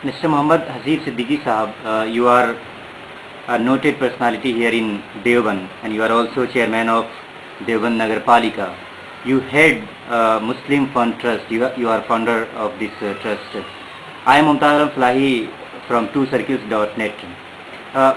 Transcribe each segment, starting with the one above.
Mr. Mohammad Hasib Siddiqui Sahab, you are a noted personality here in Deoband, and you are also chairman of Deoband Nagar Palika. You head Muslim Fund Trust. You are founder of this trust. I am Mumtaz Alam Falahi from twocircles.net.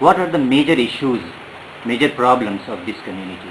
what are the major issues, major problems of this community?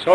100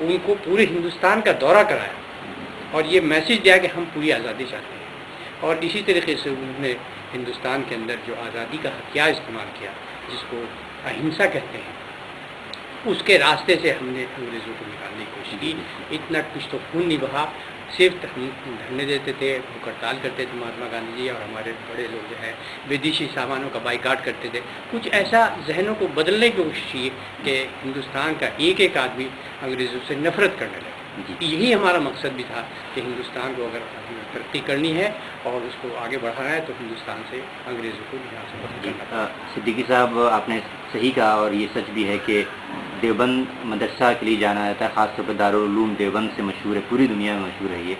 ان کو پورے ہندوستان کا دورہ کرایا اور یہ message دیا کہ ہم پوری آزادی چاہتے ہیں، اور اسی طریقے سے انہوں نے ہندوستان کے اندر جو آزادی کا ہتھیار استعمال کیا جس کو اہنسا کہتے ہیں، اس کے راستے سے ہم نے انگریزوں کو نکالنے کی کوشش کی۔ اتنا کچھ تو خون نہیں بہا، صرف ہم دھرنے دیتے تھے، بھوک ہڑتال کرتے تھے مہاتما گاندھی جی اور ہمارے بڑے لوگ جو ہے ودیشی سامانوں کا بائیکاٹ کرتے تھے۔ کچھ ایسا ذہنوں کو بدلنے کی کوشش کی کہ ہندوستان کا ایک ایک آدمی انگریزوں سے نفرت کرنے لگا۔ یہی ہمارا مقصد بھی تھا کہ ہندوستان کو اگر ترقی کرنی ہے اور اس کو آگے بڑھانا ہے تو ہندوستان سے انگریزوں کو یہاں سے باہر کرنا۔ صدیقی صاحب آپ نے صحیح کہا، اور یہ سچ بھی ہے کہ دیوبند مدرسہ کے لیے جانا جاتا ہے، خاص طور پر دارالعلوم دیوبند سے مشہور ہے، پوری دنیا میں مشہور ہے یہ۔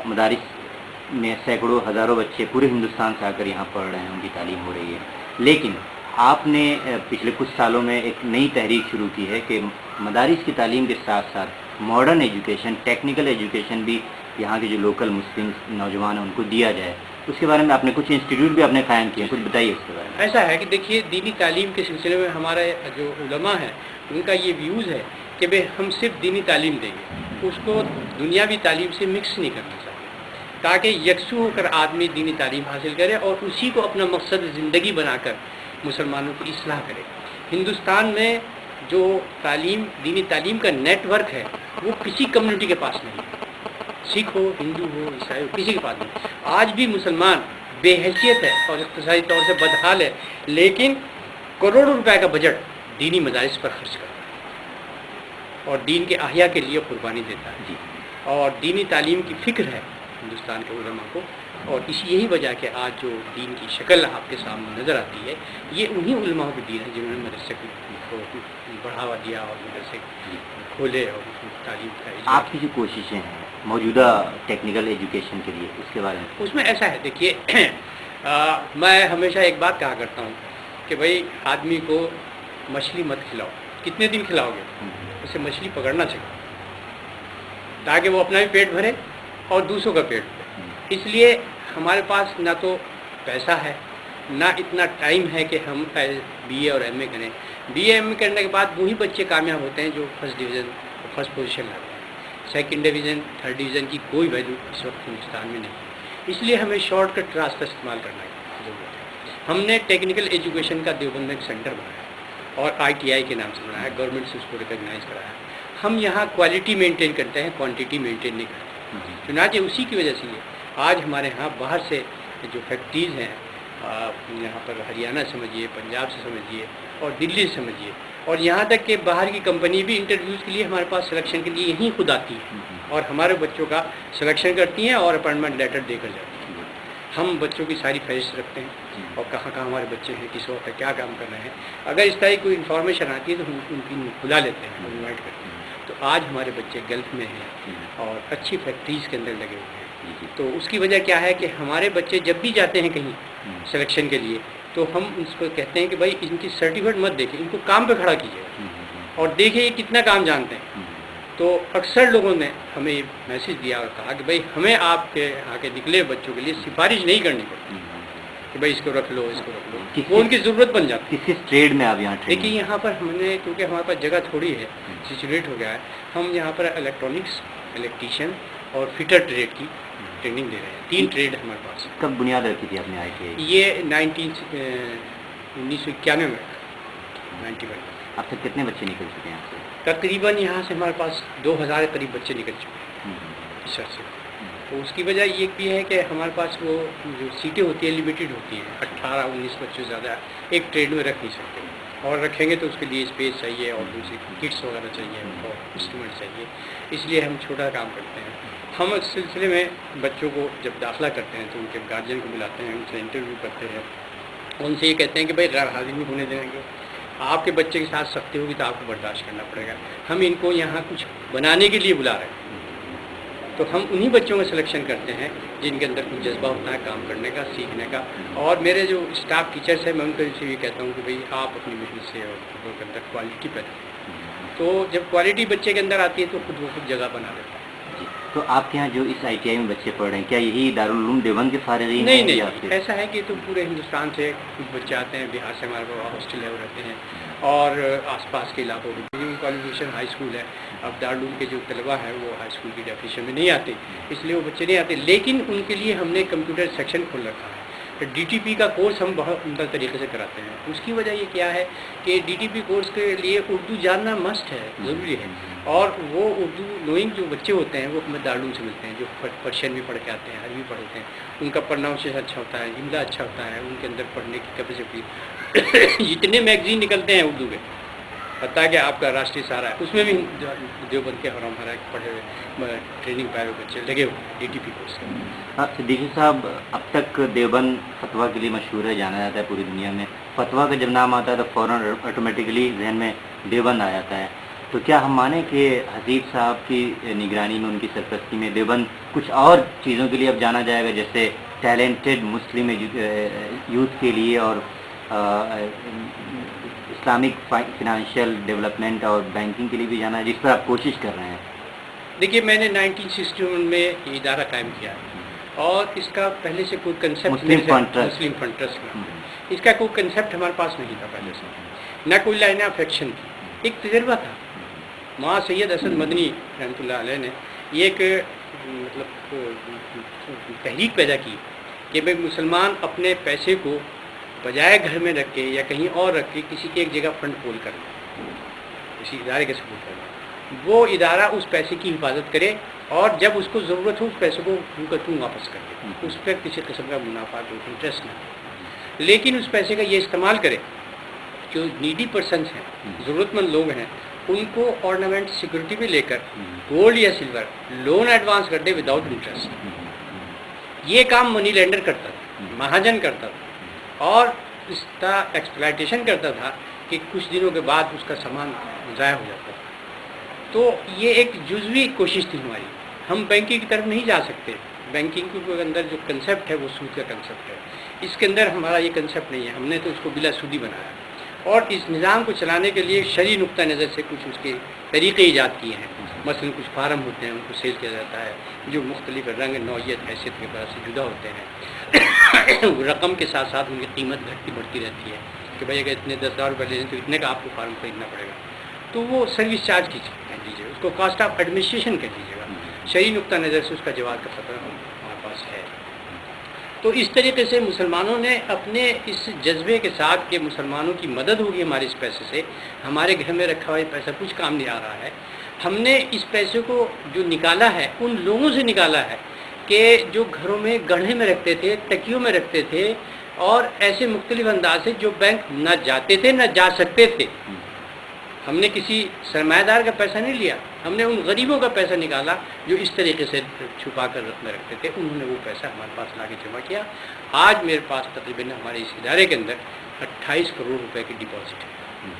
مدارس میں سینکڑوں ہزاروں بچے پورے ہندوستان سے آ کر یہاں پڑھ رہے ہیں، ان کی تعلیم ہو رہی ہے، لیکن آپ نے پچھلے کچھ سالوں میں ایک نئی تحریک شروع کی ہے کہ مدارس کی تعلیم کے ساتھ ساتھ ماڈرن ایجوکیشن، ٹیکنیکل ایجوکیشن بھی یہاں کے جو لوکل مسلم نوجوان ہیں ان کو دیا جائے۔ اس کے بارے میں آپ نے کچھ انسٹیٹیوٹ بھی آپ نے قائم کیے ہیں، کچھ بتائیے اس کے بارے میں۔ ایسا ہے کہ دیکھیے دینی تعلیم کے سلسلے میں ہمارے جو علماء ہیں ان کا یہ ویوز ہے کہ بھئی ہم صرف دینی تعلیم دیں گے، اس کو دنیاوی تعلیم سے مکس نہیں کرنا چاہیے، تاکہ یکسو ہو کر آدمی دینی تعلیم حاصل کرے اور اسی کو اپنا مقصد زندگی بنا کر مسلمانوں کی اصلاح کرے۔ ہندوستان میں جو تعلیم، دینی تعلیم کا نیٹ ورک ہے وہ کسی کمیونٹی کے پاس نہیں ہے، سکھ ہو، ہندو ہو، عیسائی ہو، کسی کے پاس نہیں۔ آج بھی مسلمان بے حیثیت ہے اور اقتصادی طور سے بدحال ہے، لیکن کروڑوں روپے کا بجٹ دینی مدارس پر خرچ کرتا ہے اور دین کے احیاء کے لیے قربانی دیتا ہے، اور دینی تعلیم کی فکر ہے ہندوستان کے علماء کو، اور یہی وجہ کہ آج جو دین کی شکل آپ کے سامنے نظر آتی ہے یہ انہی علماء کی دین ہے جنہوں نے مدرسے کو بڑھاوا دیا اور مدرسے کھولے اور تعلیم کا۔ آپ کی جو کوششیں ہیں موجودہ ٹیکنیکل ایجوکیشن کے لیے، اس کے بارے میں؟ اس میں ایسا ہے، دیکھیے میں ہمیشہ ایک بات کہا کرتا ہوں کہ بھائی آدمی کو مچھلی مت کھلاؤ، کتنے دن کھلاؤ گے، اسے مچھلی پکڑنا چاہیے تاکہ وہ اپنا بھی پیٹ بھرے اور دوسروں کا پیٹ بھرے۔ اس لیے ہمارے پاس نہ تو پیسہ ہے نہ اتنا ٹائم ہے کہ ہم بی اے اور ایم اے کریں۔ بی اے ایم اے کرنے کے بعد وہی بچے کامیاب ہوتے ہیں جو فرسٹ ڈویژن فرسٹ پوزیشن لاتے ہیں، سیکنڈ ڈویژن تھرڈ ڈویژن کی کوئی ویلیو اس وقت ہندوستان میں نہیں ہے۔ اس لیے ہمیں شارٹ کٹ راستہ استعمال کرنا کی ضرورت ہے۔ ہم نے ٹیکنیکل ایجوکیشن کا دیوبند میں ایک سینٹر بنایا اور آئی ٹی آئی کے نام سے بنایا، گورنمنٹ سے اس کو ریکگنائز کرایا۔ ہم یہاں کوالٹی مینٹین کرتے ہیں، کوانٹٹی مینٹین نہیں کرتے۔ چنانچہ اسی کی وجہ سے یہ آج ہمارے ہاں باہر سے جو فیکٹریز ہیں، یہاں پر ہریانہ سمجھیے، پنجاب سے سمجھیے اور دلی سے سمجھیے، اور یہاں تک کہ باہر کی کمپنی بھی انٹرویوز کے لیے ہمارے پاس سلیکشن کے لیے یہیں خود آتی ہے اور ہمارے بچوں کا سلیکشن کرتی ہیں اور اپائنٹمنٹ لیٹر دے کر جاتی ہیں۔ ہم بچوں کی ساری فہرست رکھتے ہیں اور کہاں کہاں ہمارے بچے ہیں، کس وقت کیا کام کر رہے ہیں۔ اگر اس طرح کی کوئی انفارمیشن آتی ہے تو ہم ان کی بلا لیتے ہیں اور انوائٹ کرتے ہیں۔ تو آج ہمارے بچے گلف میں ہیں اور اچھی فیکٹریز کے اندر لگے ہوئے ہیں۔ تو اس کی وجہ کیا ہے کہ ہمارے بچے جب بھی جاتے ہیں کہیں سلیکشن کے لیے تو ہم اس کو کہتے ہیں کہ بھائی ان کی سرٹیفکیٹ مت دیکھیں، ان کو کام پہ کھڑا کیجیے اور دیکھیں یہ کتنا کام جانتے ہیں۔ تو اکثر لوگوں نے ہمیں یہ میسج دیا اور کہا کہ بھائی ہمیں آپ کے یہاں کے نکلے بچوں کے لیے سفارش نہیں کرنی پڑتی کہ بھائی اس کو رکھ لو، اس کو رکھ لو، وہ ان کی ضرورت بن جاتی ہے۔ کس ٹریڈ میں آپ یہاں دیکھیے یہاں پر ہم نے، کیونکہ ہمارے پاس جگہ تھوڑی ہے، سچویٹ ہو گیا ہے، ہم یہاں پر الیکٹرانکس، الیکٹریشین اور فٹر ٹریڈ کی ٹریننگ دے رہے ہیں۔ 3 ٹریڈ ہمارے پاس۔ کب بنیاد رکھی تھی آپ نے آئی ٹی آئی؟ یہ 1991 میں، 91۔ اب تک کتنے بچے نکل چکے ہیں آپ سے؟ تقریباً یہاں سے ہمارے پاس 2000 کے قریب بچے نکل چکے ہیں اس عرصے سے۔ تو اس کی وجہ یہ بھی ہے کہ ہمارے پاس وہ جو سیٹیں ہوتی ہیں لمیٹیڈ ہوتی ہیں، 18-19 بچے زیادہ ایک ٹریڈ میں رکھ نہیں سکتے، اور رکھیں گے تو اس کے لیے اسپیس چاہیے اور دوسری کٹس وغیرہ چاہیے اور انسٹرومنٹ چاہیے، اس لیے ہم چھوٹا کام کرتے ہیں۔ ہم اس سلسلے میں بچوں کو جب داخلہ کرتے ہیں تو ان کے گارجین کو بلاتے ہیں، ان سے انٹرویو کرتے ہیں، ان سے یہ کہتے ہیں کہ بھائی غیر حاضر نہیں ہونے دیں گے، آپ کے بچے کے ساتھ سختی ہوگی تو آپ کو برداشت کرنا پڑے گا۔ ہم ان کو یہاں کچھ بنانے کے لیے بلا رہے ہیں، تو ہم انہی بچوں کا سلیکشن کرتے ہیں جن کے اندر کچھ جذبہ ہوتا ہے کام کرنے کا، سیکھنے کا۔ اور میرے جو اسٹاف ٹیچرس ہیں میں ان سے یہ کہتا ہوں کہ بھائی آپ اپنی محنت سے اور بچوں کے اندر کوالٹی پیدا کریں، تو جب کوالٹی بچے کے اندر آتی ہے تو خود وہ خود جگہ بنا لیتا ہے۔ تو آپ کے یہاں جو اس آئی ٹی آئی میں بچے پڑھ رہے ہیں کیا یہی دارالعلوم دیوبند کے فارغین نہیں ہیں یا نہیں پھر ایسا ہے کہ تو پورے ہندوستان سے کچھ بچے آتے ہیں، بہار سے ہمارے پاس ہاسٹل ہے وہ رہتے ہیں، اور آس پاس کے علاقوں میں کیونکہ کوالیفیکیشن ہائی اسکول ہے. اب دارالعلوم کے جو طلبہ ہیں وہ ہائی اسکول کی ڈیفینیشن میں نہیں آتے، اس لیے وہ بچے نہیں آتے، لیکن ان کے لیے ہم نے کمپیوٹر سیکشن کھول رکھا ہے. ڈی ٹی پی کا کورس ہم بہت عمدہ طریقے سے کراتے ہیں. اس کی وجہ یہ کیا ہے کہ ڈی ٹی پی کورس کے لیے اردو جاننا مسٹ ہے، ضروری ہے، اور وہ اردو نوئنگ جو بچے ہوتے ہیں وہ ہمیں دارالعلوم سے ملتے ہیں، جو پرشین بھی پڑھ کے آتے ہیں، عربی پڑھتے ہیں، ان کا پرناؤنسیشن اچھا ہوتا ہے، املا اچھا ہوتا ہے، ان کے اندر پڑھنے کی کیپیسٹی جتنے میگزین نکلتے ہیں اردو کے، حتیٰ کہ آپ کا راشٹری سہارا ہے اس میں بھی دیوبند کے اور ہمارا پڑھے ہوئے ٹریننگ پائے ہوئے بچے لگے ہوئے ڈی ٹی پی کورس کے. صدیقی صاحب اب تک دیوبند فتویٰ کے لیے مشہور ہے، جانا جاتا ہے پوری دنیا میں. فتویٰ کا جب نام آتا ہے تو فوراً آٹومیٹکلی ذہن میں دیوبند آ جاتا ہے. تو کیا ہم مانیں کہ حسیب صاحب کی نگرانی میں، ان کی سرپرستی میں دیوبند کچھ اور چیزوں کے لیے اب جانا جائے گا، جیسے ٹیلنٹڈ مسلم یوتھ کے لیے اور اسلامک فائنانشیل ڈیولپمنٹ اور بینکنگ کے لیے بھی جانا ہے، جس پر آپ کوشش کر رہے ہیں؟ دیکھیے میں نے 1961 میں یہ ادارہ قائم کیا اور اس کا پہلے سے کوئی کنسیپٹ مسلم فنڈ ٹرسٹ. مسلم فنڈ ٹرسٹ اس کا کوئی کنسیپٹ ہمارے پاس نہیں تھا پہلے سے، نہ کوئی لائن آف ایکشن تھی. ایک تجربہ تھا، ماں سید اسد مدنی رحمۃ اللہ علیہ نے یہ ایک مطلب تحریک پیدا کی کہ بھائی مسلمان اپنے پیسے کو بجائے گھر میں رکھ کے یا کہیں اور رکھ کے کسی ایک جگہ فنڈ کھول کر کسی ادارے کے سپورٹ کرنا، وہ ادارہ اس پیسے کی حفاظت کرے اور جب اس کو ضرورت ہو اس پیسے کو واپس کر دے، اس پہ کسی قسم کا منافع جو انٹرسٹ نہ ہو، لیکن اس پیسے کا یہ استعمال کرے جو نیڈی پرسنس ہیں، ضرورت مند لوگ ہیں، ان کو آرنامنٹ سیکورٹی پہ لے کر گولڈ یا سلور لون ایڈوانس کر دے وداؤٹ انٹرسٹ. یہ کام منی لینڈر کرتا تھا، مہاجن کرتا تھا، اور اس کا ایکسپلائٹیشن کرتا تھا کہ کچھ دنوں کے بعد اس کا سامان ضائع ہو جاتا تھا. تو یہ ایک جزوی کوشش تھی ہماری. ہم بینکنگ کی طرف نہیں جا سکتے، بینکنگ کے اندر جو کنسیپٹ ہے وہ سود کا کنسیپٹ ہے، اس کے اندر ہمارا یہ کنسیپٹ نہیں ہے. ہم نے تو اس کو بلا سودی بنایا اور اس نظام کو چلانے کے لیے شرعی نقطہ نظر سے کچھ اس کے طریقے ایجاد کیے ہیں. مثلاً کچھ فارم ہوتے ہیں، ان کو سیل کیا جاتا ہے جو مختلف رنگ نوعیت حیثیت کے طرح سے جدا ہوتے ہیں. رقم کے ساتھ ساتھ ان کی قیمت گھٹتی بڑھتی رہتی ہے کہ بھائی اگر اتنے 10,000 روپئے لے لیں تو اتنے کا آپ کو فارم خریدنا پڑے گا. تو وہ سروس چارج کی کہہ لیجیے، اس کو کاسٹ آف ایڈمنسٹریشن کہہ لیجیے گا. شرعی نقطہ نظر سے اس کا جواب کا خطرہ ہمارے پاس ہے. تو اس طریقے سے مسلمانوں نے اپنے اس جذبے کے ساتھ کہ مسلمانوں کی مدد ہوگی ہمارے اس پیسے سے، ہمارے گھر میں رکھا ہوا یہ پیسہ کچھ کام نہیں آ رہا ہے، ہم نے اس پیسے کو جو نکالا ہے ان لوگوں سے نکالا ہے کہ جو گھروں میں گڑھے میں رکھتے تھے، تکیوں میں رکھتے تھے، اور ایسے مختلف انداز سے جو بینک نہ جاتے تھے نہ جا سکتے تھے. ہم نے کسی سرمایہ دار کا پیسہ نہیں لیا، ہم نے ان غریبوں کا پیسہ نکالا جو اس طریقے سے چھپا کر میں رکھتے تھے. انہوں نے وہ پیسہ ہمارے پاس لا کے جمع کیا. آج میرے پاس تقریباً ہمارے اس ادارے کے اندر 28 کروڑ روپے کی ڈپازٹ ہے،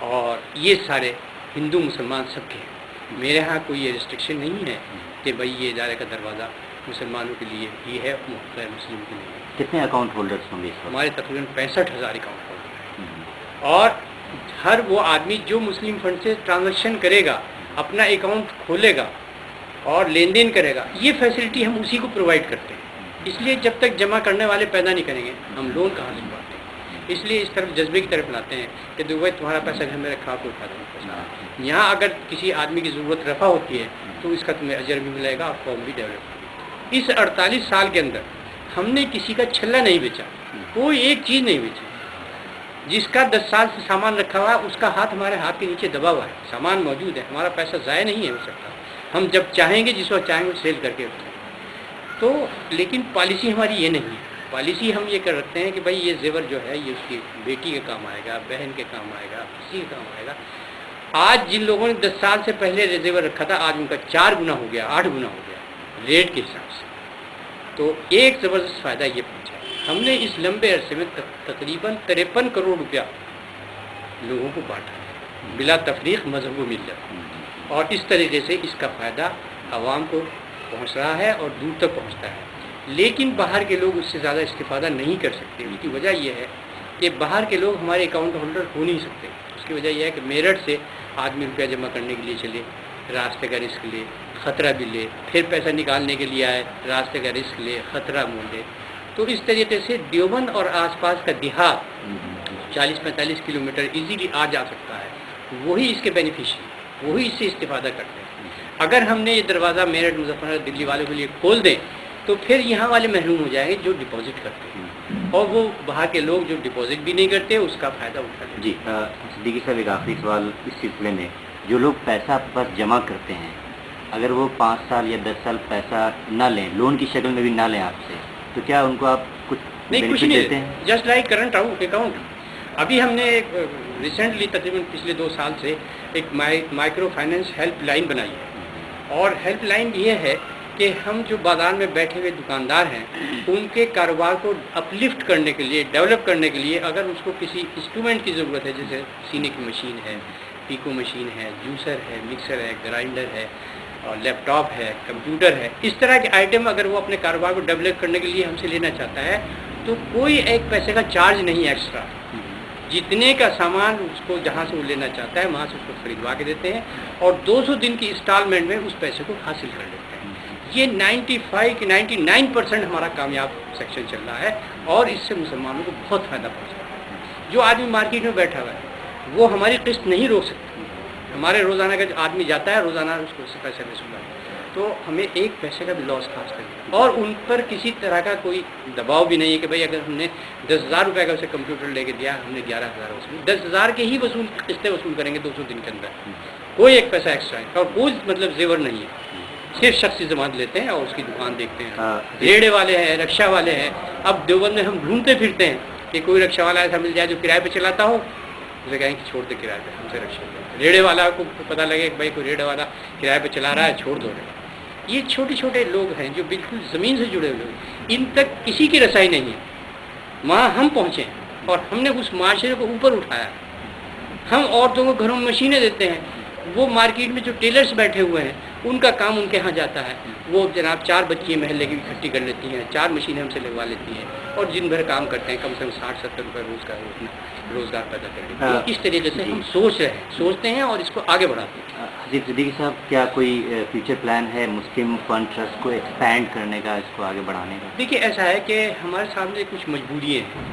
اور یہ سارے ہندو مسلمان سب کے ہیں. میرے ہاں کوئی یہ ریسٹرکشن نہیں ہے کہ بھائی یہ ادارے کا دروازہ مسلمانوں کے لیے ہی ہے، غیر مسلم کے لیے. کتنے اکاؤنٹ ہولڈرس ہوں گے؟ ہمارے تقریباً 65,000 اکاؤنٹ ہولڈر ہیں، اور ہر وہ آدمی جو مسلم فنڈ سے ٹرانزیکشن کرے گا، اپنا اکاؤنٹ کھولے گا اور لین دین کرے گا، یہ فیسلٹی ہم اسی کو پرووائڈ کرتے ہیں. اس لیے جب تک جمع کرنے والے پیدا نہیں کریں گے ہم لون کہاں سے پاتے ہیں. اس لیے اس طرف جذبے کی طرف لاتے ہیں کہ دیکھو بھائی تمہارا پیسہ گھر میں رکھا، کوئی فائدہ نہیں پیسہ. یہاں اگر کسی آدمی کی ضرورت رفع ہوتی ہے تو اس کا تمہیں اجر بھی ملے گا اور قوم بھی ڈیولپ ہوگی. اس 48 سال کے اندر ہم نے کسی کا چھلا نہیں بیچا، کوئی ایک چیز نہیں بیچی. جس کا 10 سال سے سامان رکھا ہوا ہے اس کا ہاتھ ہمارے ہاتھ کے نیچے دبا ہوا ہے، سامان موجود ہے، ہمارا پیسہ ضائع نہیں ہو سکتا. ہم جب چاہیں گے جس وقت چاہیں گے سیل کر کے رکھیں. تو لیکن پالیسی ہماری یہ نہیں ہے. پالیسی ہم یہ کر رکھتے ہیں کہ بھائی یہ زیور جو ہے یہ اس کی بیٹی کے کام آئے گا، بہن کے کام آئے گا، کسی کے کام آئے گا. آج جن لوگوں نے 10 سال سے پہلے زیور رکھا تھا آج ان کا 4 گنا ہو گیا، 8 گنا ہو گیا ریٹ کے حساب سے. تو ایک زبردست فائدہ یہ پہنچا، ہم نے اس لمبے عرصے میں تقریباً 53 کروڑ روپیہ لوگوں کو بانٹا بلا تفریق مذہب و ملت، اور اس طریقے سے اس کا فائدہ عوام کو پہنچ رہا ہے اور دور تک پہنچتا ہے. لیکن باہر کے لوگ اس سے زیادہ استفادہ نہیں کر سکتے. اس کی وجہ یہ ہے کہ باہر کے لوگ ہمارے اکاؤنٹ ہولڈر ہو نہیں سکتے. اس کی وجہ یہ ہے کہ میرٹھ سے آدمی روپیہ جمع کرنے کے لیے چلے، راستے کا رسک لے، خطرہ بھی لے، پھر پیسہ نکالنے کے لیے آئے، راستے کا رسک لے، خطرہ مول لے. تو اس طریقے سے دیوبند اور آس پاس کا دیہات 40-45 کلومیٹر ایزیلی آ جا سکتا ہے. وہی اس کے بینیفیشری، وہی اس سے استفادہ کرتے ہیں. اگر ہم نے یہ دروازہ میرٹھ، مظفر نگر، دلی والوں کے لیے کھول دیں تو پھر یہاں والے محروم ہو جائیں گے جو ڈپازٹ کرتے ہیں، اور وہ باہر کے لوگ جو ڈپازٹ بھی نہیں کرتے اس کا فائدہ اٹھا لیں. جی صدیقی صاحب، ایک آخری سوال اس سلسلے میں. جو لوگ پیسہ آپ کے پاس جمع کرتے ہیں، اگر وہ 5 سال یا 10 سال پیسہ نہ لیں، لون کی شکل میں بھی نہ لیں آپ سے، تو کیا ان کو آپ کچھ نہیں، کچھ بینیفٹ دیتے نہیں، ہیں؟ Just like current account. ابھی ہم نے ایک ریسنٹلی تقریباً پچھلے 2 سال سے ایک مائکرو فائنینس ہیلپ لائن بنائی ہے. اور ہیلپ لائن یہ ہے کہ ہم جو بازار میں بیٹھے ہوئے دکاندار ہیں ان کے کاروبار کو اپلفٹ کرنے کے لیے، ڈیولپ کرنے کے لیے، اگر اس کو کسی انسٹرومنٹ کی ضرورت ہے، جیسے سینے کی مشین ہے، پیکو مشین ہے، جوسر ہے، مکسر ہے، گرائنڈر ہے، اور لیپ ٹاپ ہے، کمپیوٹر ہے، اس طرح کے آئٹم اگر وہ اپنے کاروبار کو ڈیولپ کرنے کے لیے ہم سے لینا چاہتا ہے تو کوئی ایک پیسے کا چارج نہیں ایکسٹرا. جتنے کا سامان اس کو جہاں سے وہ لینا چاہتا ہے وہاں سے اس کو خریدوا کے دیتے ہیں، اور 200 دن کی انسٹالمنٹ میں اس پیسے کو حاصل کر لیتے ہیں. یہ 99% ہمارا کامیاب سیکشن چل رہا ہے، اور اس سے مسلمانوں کو بہت فائدہ پہنچ رہا ہے. جو آدمی مارکیٹ میں بیٹھا ہوا ہے وہ ہماری قسط نہیں روک سکتا. ہمارے روزانہ کا جو آدمی جاتا ہے روزانہ اس کو پیسے وصولا ہے، تو ہمیں ایک پیسے کا بھی لاس خاص کریں، اور ان پر کسی طرح کا کوئی دباؤ بھی نہیں ہے کہ بھائی اگر ہم نے 10,000 روپے کا اسے کمپیوٹر لے کے دیا، ہم نے 11,000 وصول، 10,000 کے ہی قسطیں وصول کریں گے 200 دن کے اندر. کوئی ایک پیسہ ایکسٹرا ہے، اور کوئی مطلب زیور نہیں ہے. صرف شخصی ضمانت لیتے ہیں اور اس کی دکان دیکھتے ہیں. ریڑے والے ہیں، رکشہ والے ہیں. اب دیوبند میں ہم ڈھونڈتے پھرتے ہیں کہ کوئی رکشہ والا ایسا مل جائے جو کرائے پہ چلاتا ہو، اسے کہیں کہ چھوڑ دے کرائے پہ، ہم سے رکشہ. ریڑے والا کو پتہ لگے کہ بھائی کوئی ریڑے والا کرائے پہ چلا رہا ہے، چھوڑ دو. یہ چھوٹے چھوٹے لوگ ہیں جو بالکل زمین سے جڑے ہوئے ہیں، ان تک کسی کی رسائی نہیں ہے. وہاں ہم پہنچے اور ہم نے اس معاشرے کو اوپر اٹھایا. ہم عورتوں کو گھروں میں مشینیں دیتے ہیں، وہ مارکیٹ میں جو ٹیلرز بیٹھے ہوئے ہیں ان کا کام ان کے ہاں جاتا ہے. وہ جناب 4 بچیاں محلے کی اکٹھی کر لیتی ہیں، 4 مشینیں ہم سے لگوا لیتی ہیں، اور دن بھر کام کرتے ہیں، کم سے کم 60-70 روپے روزگار پیدا کرتے ہیں. اس طریقے سے ہم سوچتے ہیں اور اس کو آگے بڑھاتے ہیں. حسیب صدیقی صاحب، کیا کوئی فیوچر پلان ہے مسلم فنڈ ٹرسٹ کو ایکسپینڈ کرنے کا، اس کو آگے بڑھانے کا؟ دیکھیے، ایسا ہے کہ ہمارے سامنے کچھ مجبوریاں ہیں.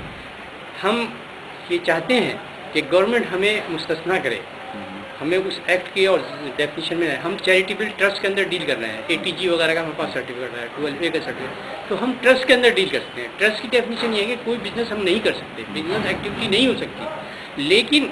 ہم یہ چاہتے ہیں کہ گورنمنٹ ہمیں مستثنا کرے. ہمیں اس ایکٹ کی اور ڈیفینیشن میں ہم چیریٹیبل ٹرسٹ کے اندر ڈیل کر رہے ہیں. ATG وغیرہ کا ہمارے پاس سرٹیفکیٹ ہے، 12A کا سرٹیفکیٹ، تو ہم ٹرسٹ کے اندر ڈیل کر سکتے ہیں. ٹرسٹ کی ڈیفینیشن یہ ہے کہ کوئی بزنس ہم نہیں کر سکتے، بزنس ایکٹیویٹی نہیں ہو سکتی. لیکن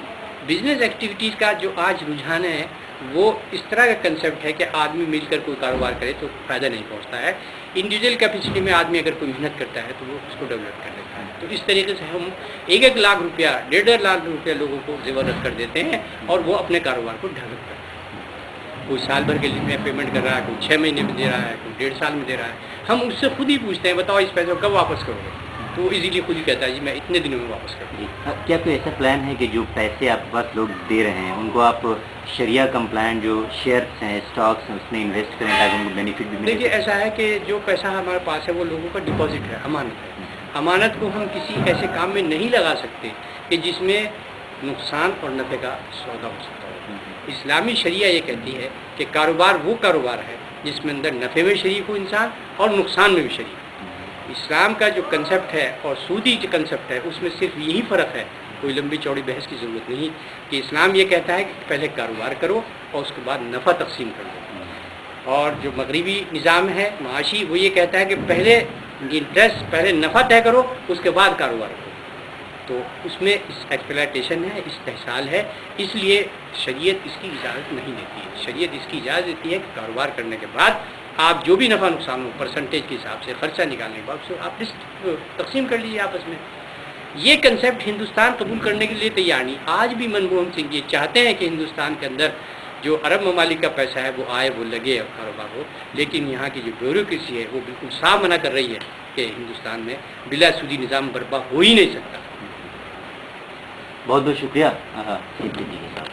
بزنس ایکٹیویٹیز کا جو آج رجحان ہے وہ اس طرح کا کنسیپٹ ہے کہ آدمی مل کر کوئی کاروبار کرے تو فائدہ نہیں پہنچتا ہے. انڈیویجول کیپیسٹی میں آدمی اگر کوئی محنت کرتا ہے تو وہ اس کو ڈیولپ کر لیتا ہے. تو اس طریقے سے ہم 1-1 لاکھ روپیہ، 1.5 لاکھ روپیہ لوگوں کو زیورت کر دیتے ہیں، اور وہ اپنے کاروبار کو ڈیولپ کرتے ہیں. کوئی سال بھر کے لیے پیمنٹ کر رہا ہے، کوئی 6 مہینے میں دے رہا ہے، کوئی 1.5 سال میں دے رہا ہے. ہم اس سے خود ہی پوچھتے ہیں بتاؤ اس پیسے کو کب واپس کرو گے، تو وہ ایزیلی خود ہی کہتا ہے جی میں اتنے دنوں میں واپس کر دوں. کیا کوئی ایسا پلان ہے کہ جو پیسے آپ کے پاس لوگ دے رہے ہیں ان کو آپ شریعہ کمپلائنٹ جو شیئرس ہیں، اسٹاکس ہیں، اس میں انویسٹ کریں تاکہ ان کو بینیفٹ بھی ملے؟ دیکھیے، ایسا ہے کہ جو پیسہ ہمارے پاس ہے وہ لوگوں کا ڈپازٹ ہے، امانت ہے. امانت کو ہم کسی ایسے کام میں نہیں لگا سکتے کہ جس میں نقصان اور نفع کا سودا ہو سکتا ہو. اسلامی شریعہ یہ کہتی ہے کہ کاروبار وہ کاروبار ہے جس میں اندر نفع میں شریک ہو انسان اور نقصان میں بھی شریک. اسلام کا جو کنسیپٹ ہے اور سودی جو کنسیپٹ ہے اس میں صرف یہی فرق ہے. کوئی لمبی چوڑی بحث کی ضرورت نہیں کہ اسلام یہ کہتا ہے کہ پہلے کاروبار کرو اور اس کے بعد نفع تقسیم کر دو. اور جو مغربی نظام ہے معاشی وہ یہ کہتا ہے کہ پہلے انٹرسٹ، پہلے نفع طے کرو اس کے بعد کاروبار کرو. تو اس میں ایکسپلائٹیشن ہے، استحصال ہے. اس لیے شریعت اس کی اجازت نہیں دیتی ہے. شریعت اس کی اجازت دیتی ہے کہ کاروبار کرنے کے بعد آپ جو بھی نفع نقصان ہو پرسنٹیج کے حساب سے خرچہ نکالنے کے بعد آپ تقسیم کر لیجیے آپس میں. یہ کنسیپٹ ہندوستان قبول کرنے کے لیے تیار نہیں. آج بھی منموہن سنگھ یہ چاہتے ہیں کہ ہندوستان کے اندر جو عرب ممالک کا پیسہ ہے وہ آئے، وہ لگے اور کاروبار ہو. لیکن یہاں کی جو بیوروکریسی ہے وہ بالکل صاف منع کر رہی ہے کہ ہندوستان میں بلا سودی نظام برپا ہو ہی نہیں سکتا. بہت بہت شکریہ صاحب.